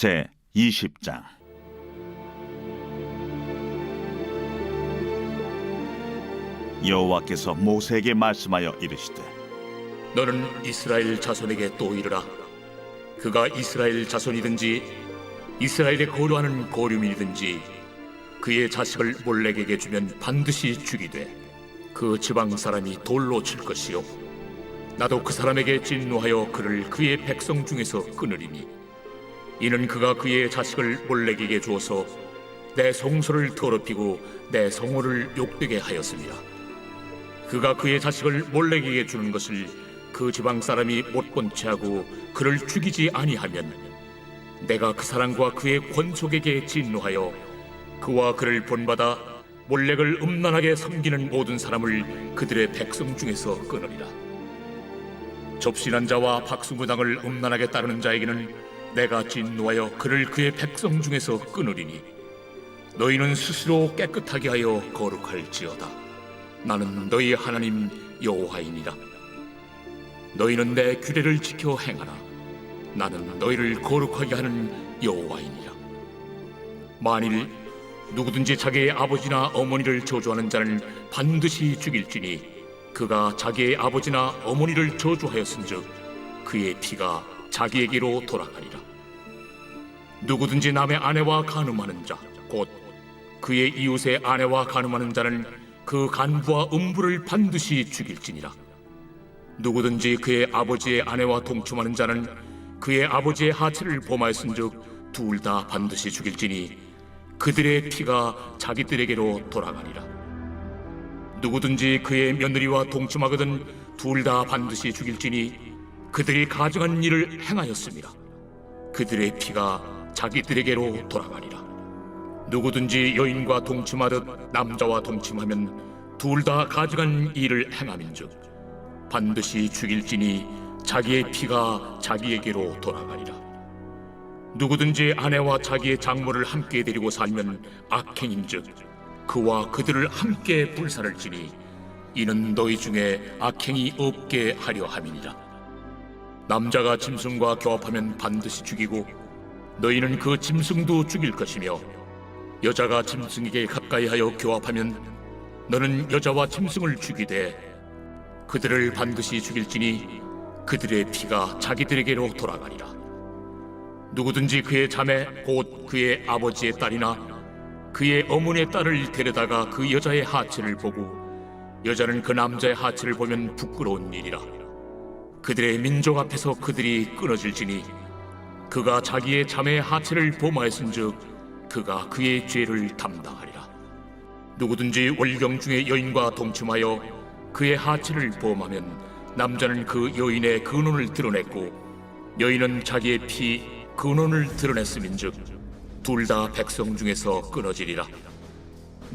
제 20장. 여호와께서 모세에게 말씀하여 이르시되, 너는 이스라엘 자손에게 또 이르라. 그가 이스라엘 자손이든지 이스라엘에 거류하는 거류민이든지 그의 자식을 몰렉에게 주면 반드시 죽이되 그 지방 사람이 돌로 칠 것이요 나도 그 사람에게 진노하여 그를 그의 백성 중에서 끊으리니 이는 그가 그의 자식을 몰렉에게 주어서 내 성소를 더럽히고 내 성호를 욕되게 하였습니다. 그가 그의 자식을 몰렉에게 주는 것을 그 지방 사람이 못 본 채하고 그를 죽이지 아니하면 내가 그 사람과 그의 권속에게 진노하여 그와 그를 본받아 몰렉을 음란하게 섬기는 모든 사람을 그들의 백성 중에서 끊으리라. 접신한 자와 박수무당을 음란하게 따르는 자에게는 내가 진노하여 그를 그의 백성 중에서 끊으리니 너희는 스스로 깨끗하게 하여 거룩할지어다. 나는 너희 하나님 여호와이니라. 너희는 내 규례를 지켜 행하라. 나는 너희를 거룩하게 하는 여호와이니라. 만일 누구든지 자기의 아버지나 어머니를 저주하는 자는 반드시 죽일지니 그가 자기의 아버지나 어머니를 저주하였은즉 그의 피가 자기에게로 돌아가리라. 누구든지 남의 아내와 간음하는 자 곧 그의 이웃의 아내와 간음하는 자는 그 간부와 음부를 반드시 죽일지니라. 누구든지 그의 아버지의 아내와 동침하는 자는 그의 아버지의 하체를 범하였은즉 둘 다 반드시 죽일지니 그들의 피가 자기들에게로 돌아가니라. 누구든지 그의 며느리와 동침하거든 둘 다 반드시 죽일지니 그들이 가증한 일을 행하였습니다. 그들의 피가 자기들에게로 돌아가니라. 누구든지 여인과 동침하듯 남자와 동침하면 둘 다 가증한 일을 행함인즉 반드시 죽일지니 자기의 피가 자기에게로 돌아가리라. 누구든지 아내와 자기의 장모를 함께 데리고 살면 악행인즉 그와 그들을 함께 불살을 지니 이는 너희 중에 악행이 없게 하려 함이니라. 남자가 짐승과 교합하면 반드시 죽이고 너희는 그 짐승도 죽일 것이며 여자가 짐승에게 가까이하여 교합하면 너는 여자와 짐승을 죽이되 그들을 반드시 죽일지니 그들의 피가 자기들에게로 돌아가리라. 누구든지 그의 자매 곧 그의 아버지의 딸이나 그의 어머니의 딸을 데려다가 그 여자의 하체를 보고 여자는 그 남자의 하체를 보면 부끄러운 일이라. 그들의 민족 앞에서 그들이 끊어질지니 그가 자기의 자매의 하체를 범하였은즉 그가 그의 죄를 담당하리라. 누구든지 월경 중에 여인과 동침하여 그의 하체를 범하면 남자는 그 여인의 근원을 드러냈고 여인은 자기의 피 근원을 드러냈음인즉 둘 다 백성 중에서 끊어지리라.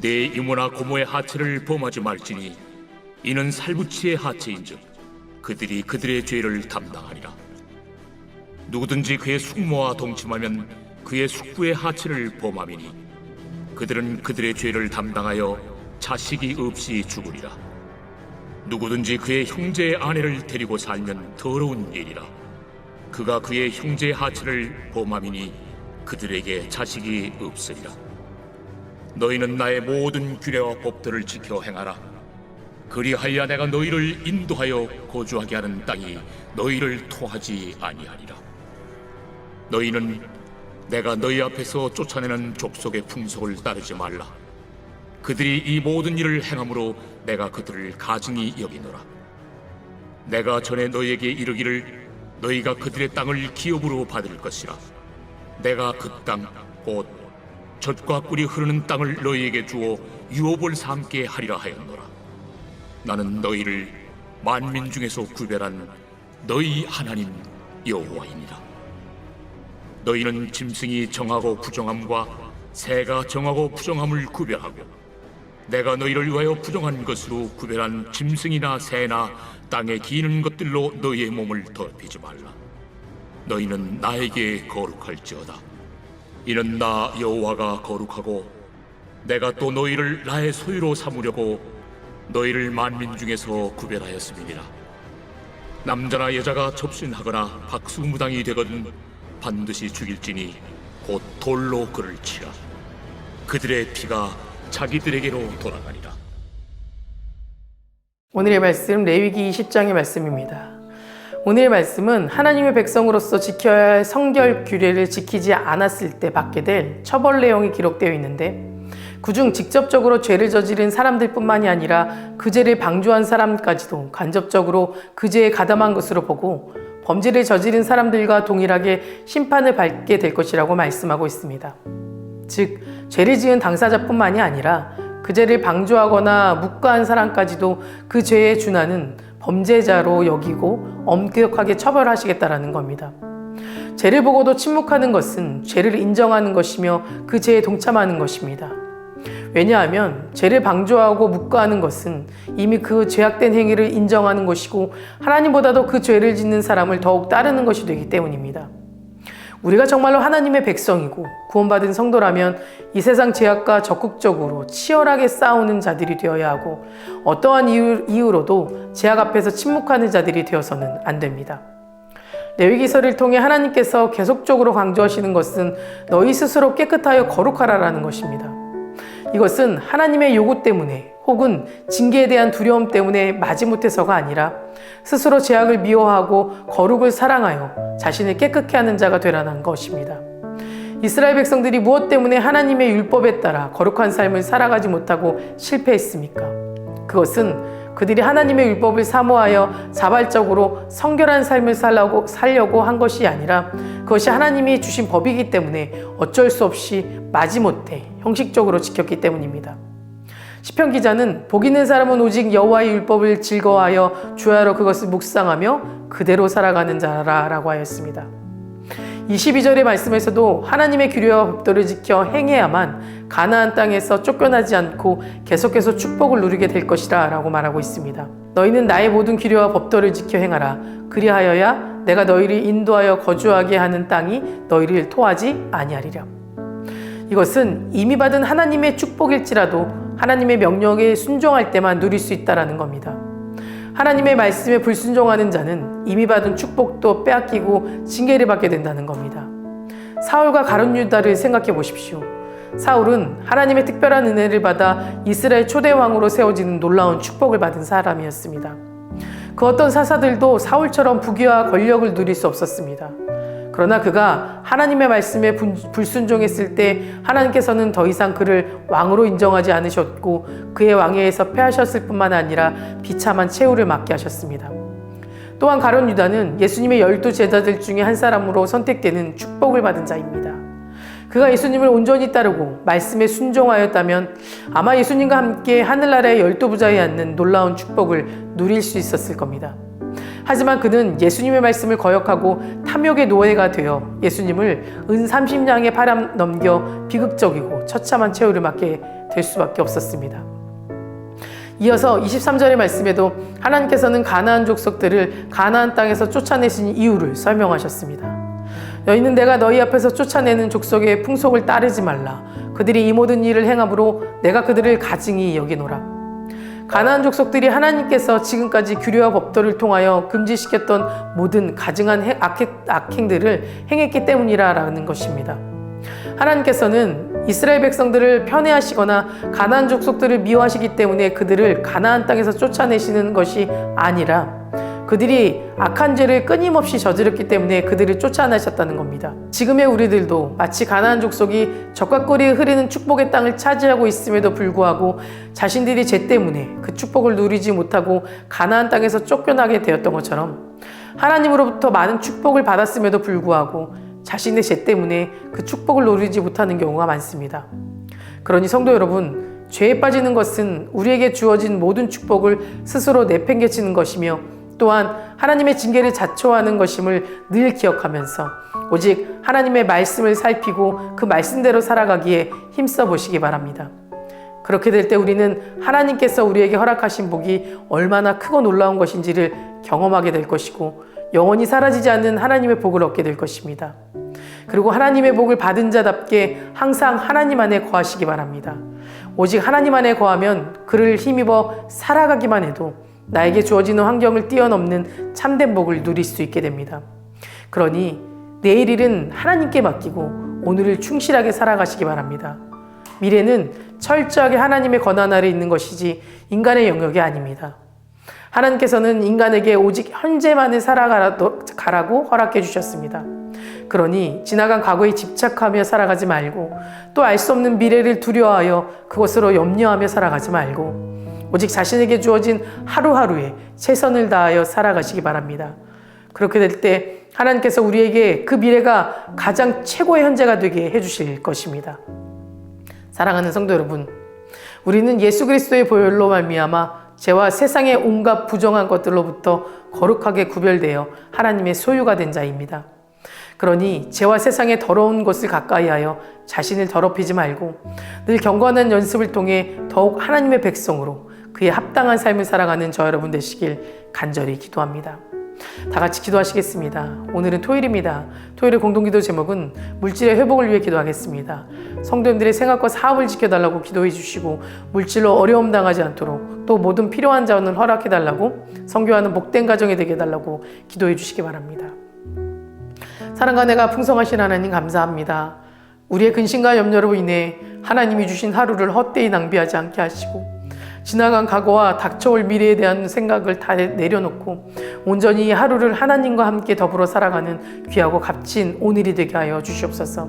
내 이모나 고모의 하체를 범하지 말지니 이는 살부치의 하체인즉 그들이 그들의 죄를 담당하리라. 누구든지 그의 숙모와 동침하면 그의 숙부의 하체를 범함이니 그들은 그들의 죄를 담당하여 자식이 없이 죽으리라. 누구든지 그의 형제의 아내를 데리고 살면 더러운 일이라. 그가 그의 형제의 하체를 범함이니 그들에게 자식이 없으리라. 너희는 나의 모든 규례와 법들을 지켜 행하라. 그리하여 내가 너희를 인도하여 거주하게 하는 땅이 너희를 토하지 아니하리라. 너희는 내가 너희 앞에서 쫓아내는 족속의 풍속을 따르지 말라. 그들이 이 모든 일을 행함으로 내가 그들을 가증히 여기노라. 내가 전에 너희에게 이르기를 너희가 그들의 땅을 기업으로 받을 것이라. 내가 그 땅 곧 젖과 꿀이 흐르는 땅을 너희에게 주어 유업을 삼게 하리라 하였노라. 나는 너희를 만민 중에서 구별한 너희 하나님 여호와이니라. 너희는 짐승이 정하고 부정함과 새가 정하고 부정함을 구별하고 내가 너희를 위하여 부정한 것으로 구별한 짐승이나 새나 땅에 기는 것들로 너희의 몸을 더럽히지 말라. 너희는 나에게 거룩할지어다. 이는 나 여호와가 거룩하고 내가 또 너희를 나의 소유로 삼으려고 너희를 만민 중에서 구별하였음이니라. 남자나 여자가 접신하거나 박수무당이 되거든 반드시 죽일지니 곧 돌로 그를 치라. 그들의 피가 자기들에게로 돌아가리라. 오늘의 말씀 레위기 20장의 말씀입니다. 오늘의 말씀은 하나님의 백성으로서 지켜야 할 성결 규례를 지키지 않았을 때 받게 될 처벌 내용이 기록되어 있는데, 그중 직접적으로 죄를 저지른 사람들뿐만이 아니라 그 죄를 방조한 사람까지도 간접적으로 그 죄에 가담한 것으로 보고 범죄를 저지른 사람들과 동일하게 심판을 받게 될 것이라고 말씀하고 있습니다. 즉, 죄를 지은 당사자뿐만이 아니라 그 죄를 방조하거나 묵과한 사람까지도 그 죄에 준하는 범죄자로 여기고 엄격하게 처벌하시겠다라는 겁니다. 죄를 보고도 침묵하는 것은 죄를 인정하는 것이며 그 죄에 동참하는 것입니다. 왜냐하면 죄를 방조하고 묵과하는 것은 이미 그 죄악된 행위를 인정하는 것이고 하나님보다도 그 죄를 짓는 사람을 더욱 따르는 것이 되기 때문입니다. 우리가 정말로 하나님의 백성이고 구원받은 성도라면 이 세상 죄악과 적극적으로 치열하게 싸우는 자들이 되어야 하고, 어떠한 이유로도 죄악 앞에서 침묵하는 자들이 되어서는 안 됩니다. 레위기서를 통해 하나님께서 계속적으로 강조하시는 것은 너희 스스로 깨끗하여 거룩하라라는 것입니다. 이것은 하나님의 요구 때문에 혹은 징계에 대한 두려움 때문에 마지못해서가 아니라 스스로 죄악을 미워하고 거룩을 사랑하여 자신을 깨끗게 하는 자가 되라는 것입니다. 이스라엘 백성들이 무엇 때문에 하나님의 율법에 따라 거룩한 삶을 살아가지 못하고 실패했습니까? 그것은 그들이 하나님의 율법을 사모하여 자발적으로 성결한 삶을 살려고 한 것이 아니라 그것이 하나님이 주신 법이기 때문에 어쩔 수 없이 마지못해 형식적으로 지켰기 때문입니다. 시편 기자는 복 있는 사람은 오직 여호와의 율법을 즐거워하여 주야로 그것을 묵상하며 그대로 살아가는 자라라고 하였습니다. 22절의 말씀에서도 하나님의 규례와 법도를 지켜 행해야만 가나안 땅에서 쫓겨나지 않고 계속해서 축복을 누리게 될 것이라 라고 말하고 있습니다. 너희는 나의 모든 규례와 법도를 지켜 행하라. 그리하여야 내가 너희를 인도하여 거주하게 하는 땅이 너희를 토하지 아니하리라. 이것은 이미 받은 하나님의 축복일지라도 하나님의 명령에 순종할 때만 누릴 수 있다는 겁니다. 하나님의 말씀에 불순종하는 자는 이미 받은 축복도 빼앗기고 징계를 받게 된다는 겁니다. 사울과 가룟 유다를 생각해 보십시오. 사울은 하나님의 특별한 은혜를 받아 이스라엘 초대 왕으로 세워지는 놀라운 축복을 받은 사람이었습니다. 그 어떤 사사들도 사울처럼 부귀와 권력을 누릴 수 없었습니다. 그러나 그가 하나님의 말씀에 불순종했을 때 하나님께서는 더 이상 그를 왕으로 인정하지 않으셨고 그의 왕위에서 패하셨을 뿐만 아니라 비참한 최후를 맞게 하셨습니다. 또한 가룟 유다는 예수님의 12 제자들 중에 한 사람으로 선택되는 축복을 받은 자입니다. 그가 예수님을 온전히 따르고 말씀에 순종하였다면 아마 예수님과 함께 하늘나라의 12부자에 앉는 놀라운 축복을 누릴 수 있었을 겁니다. 하지만 그는 예수님의 말씀을 거역하고 탐욕의 노예가 되어 예수님을 은 30냥에 팔아넘겨 비극적이고 처참한 최후를 맞게 될 수밖에 없었습니다. 이어서 23절의 말씀에도 하나님께서는 가나안 족속들을 가나안 땅에서 쫓아내신 이유를 설명하셨습니다. 너희는 내가 너희 앞에서 쫓아내는 족속의 풍속을 따르지 말라. 그들이 이 모든 일을 행함으로 내가 그들을 가증히 여기노라. 가나안 족속들이 하나님께서 지금까지 규례와 법도를 통하여 금지시켰던 모든 가증한 악행들을 행했기 때문이라는 것입니다. 하나님께서는 이스라엘 백성들을 편애하시거나 가나안 족속들을 미워하시기 때문에 그들을 가나안 땅에서 쫓아내시는 것이 아니라 그들이 악한 죄를 끊임없이 저질렀기 때문에 그들을 쫓아내셨다는 겁니다. 지금의 우리들도 마치 가나안 족속이 적과 꿀이 흐르는 축복의 땅을 차지하고 있음에도 불구하고 자신들이 죄 때문에 그 축복을 누리지 못하고 가나안 땅에서 쫓겨나게 되었던 것처럼 하나님으로부터 많은 축복을 받았음에도 불구하고 자신의 죄 때문에 그 축복을 누리지 못하는 경우가 많습니다. 그러니 성도 여러분, 죄에 빠지는 것은 우리에게 주어진 모든 축복을 스스로 내팽개치는 것이며 또한 하나님의 징계를 자초하는 것임을 늘 기억하면서 오직 하나님의 말씀을 살피고 그 말씀대로 살아가기에 힘써 보시기 바랍니다. 그렇게 될 때 우리는 하나님께서 우리에게 허락하신 복이 얼마나 크고 놀라운 것인지를 경험하게 될 것이고 영원히 사라지지 않는 하나님의 복을 얻게 될 것입니다. 그리고 하나님의 복을 받은 자답게 항상 하나님 안에 거하시기 바랍니다. 오직 하나님 안에 거하면 그를 힘입어 살아가기만 해도 나에게 주어지는 환경을 뛰어넘는 참된 복을 누릴 수 있게 됩니다. 그러니 내일 일은 하나님께 맡기고 오늘을 충실하게 살아가시기 바랍니다. 미래는 철저하게 하나님의 권한 아래 있는 것이지 인간의 영역이 아닙니다. 하나님께서는 인간에게 오직 현재만을 살아가라고 허락해 주셨습니다. 그러니 지나간 과거에 집착하며 살아가지 말고 또 알 수 없는 미래를 두려워하여 그것으로 염려하며 살아가지 말고 오직 자신에게 주어진 하루하루에 최선을 다하여 살아가시기 바랍니다. 그렇게 될 때 하나님께서 우리에게 그 미래가 가장 최고의 현재가 되게 해주실 것입니다. 사랑하는 성도 여러분, 우리는 예수 그리스도의 보혈로 말미암아 죄와 세상의 온갖 부정한 것들로부터 거룩하게 구별되어 하나님의 소유가 된 자입니다. 그러니 죄와 세상의 더러운 것을 가까이하여 자신을 더럽히지 말고 늘 경건한 연습을 통해 더욱 하나님의 백성으로 그에 합당한 삶을 살아가는 저 여러분 되시길 간절히 기도합니다. 다 같이 기도하시겠습니다. 오늘은 토요일입니다. 토요일의 공동기도 제목은 물질의 회복을 위해 기도하겠습니다. 성도님들의 생각과 사업을 지켜달라고 기도해 주시고 물질로 어려움 당하지 않도록 또 모든 필요한 자원을 허락해 달라고 성교하는 복된 가정이 되게 해달라고 기도해 주시기 바랍니다. 사랑과 내가 풍성하신 하나님 감사합니다. 우리의 근심과 염려로 인해 하나님이 주신 하루를 헛되이 낭비하지 않게 하시고 지나간 과거와 닥쳐올 미래에 대한 생각을 다 내려놓고 온전히 하루를 하나님과 함께 더불어 살아가는 귀하고 값진 오늘이 되게 하여 주시옵소서.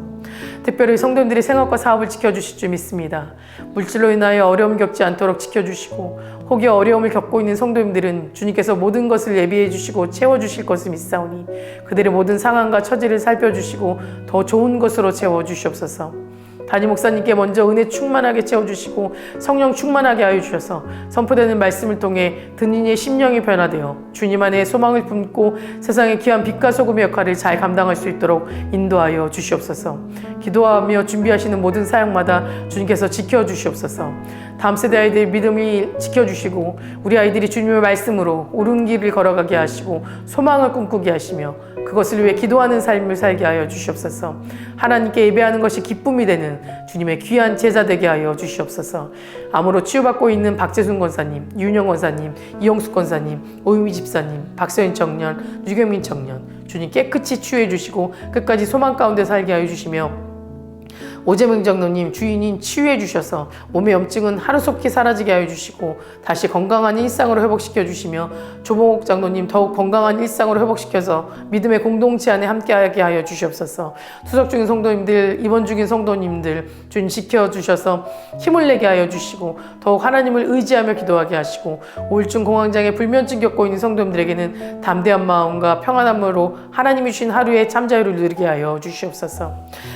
특별히 성도님들의 생활과 사업을 지켜주실 줄 믿습니다. 물질로 인하여 어려움 겪지 않도록 지켜주시고 혹여 어려움을 겪고 있는 성도님들은 주님께서 모든 것을 예비해 주시고 채워주실 것을 믿사오니 그들의 모든 상황과 처지를 살펴주시고 더 좋은 것으로 채워주시옵소서. 담임 목사님께 먼저 은혜 충만하게 채워주시고 성령 충만하게 하여 주셔서 선포되는 말씀을 통해 듣는 이의 심령이 변화되어 주님 안에 소망을 품고 세상의 귀한 빛과 소금의 역할을 잘 감당할 수 있도록 인도하여 주시옵소서. 기도하며 준비하시는 모든 사역마다 주님께서 지켜주시옵소서. 다음 세대 아이들 믿음을 지켜주시고 우리 아이들이 주님의 말씀으로 옳은 길을 걸어가게 하시고 소망을 꿈꾸게 하시며 그것을 위해 기도하는 삶을 살게 하여 주시옵소서. 하나님께 예배하는 것이 기쁨이 되는 주님의 귀한 제자 되게 하여 주시옵소서. 암으로 치유받고 있는 박재순 권사님, 윤영 권사님, 이영숙 권사님, 오유미 집사님, 박서연 청년, 유경민 청년 주님 깨끗이 치유해 주시고 끝까지 소망 가운데 살게 하여 주시며 오재명 장로님 주인인 치유해 주셔서 몸의 염증은 하루속히 사라지게 하여 주시고 다시 건강한 일상으로 회복시켜 주시며 조봉옥 장로님 더욱 건강한 일상으로 회복시켜서 믿음의 공동체 안에 함께하게 하여 주시옵소서. 투석 중인 성도님들, 입원 중인 성도님들 주님 지켜주셔서 힘을 내게 하여 주시고 더욱 하나님을 의지하며 기도하게 하시고 우울증, 공황장애, 불면증 겪고 있는 성도님들에게는 담대한 마음과 평안함으로 하나님이 주신 하루의 참자유를 누리게 하여 주시옵소서.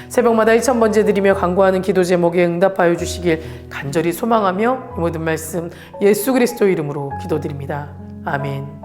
새벽마다 1000번째 드리며 간구하는 기도 제목에 응답하여 주시길 간절히 소망하며 이 모든 말씀 예수 그리스도 이름으로 기도드립니다. 아멘.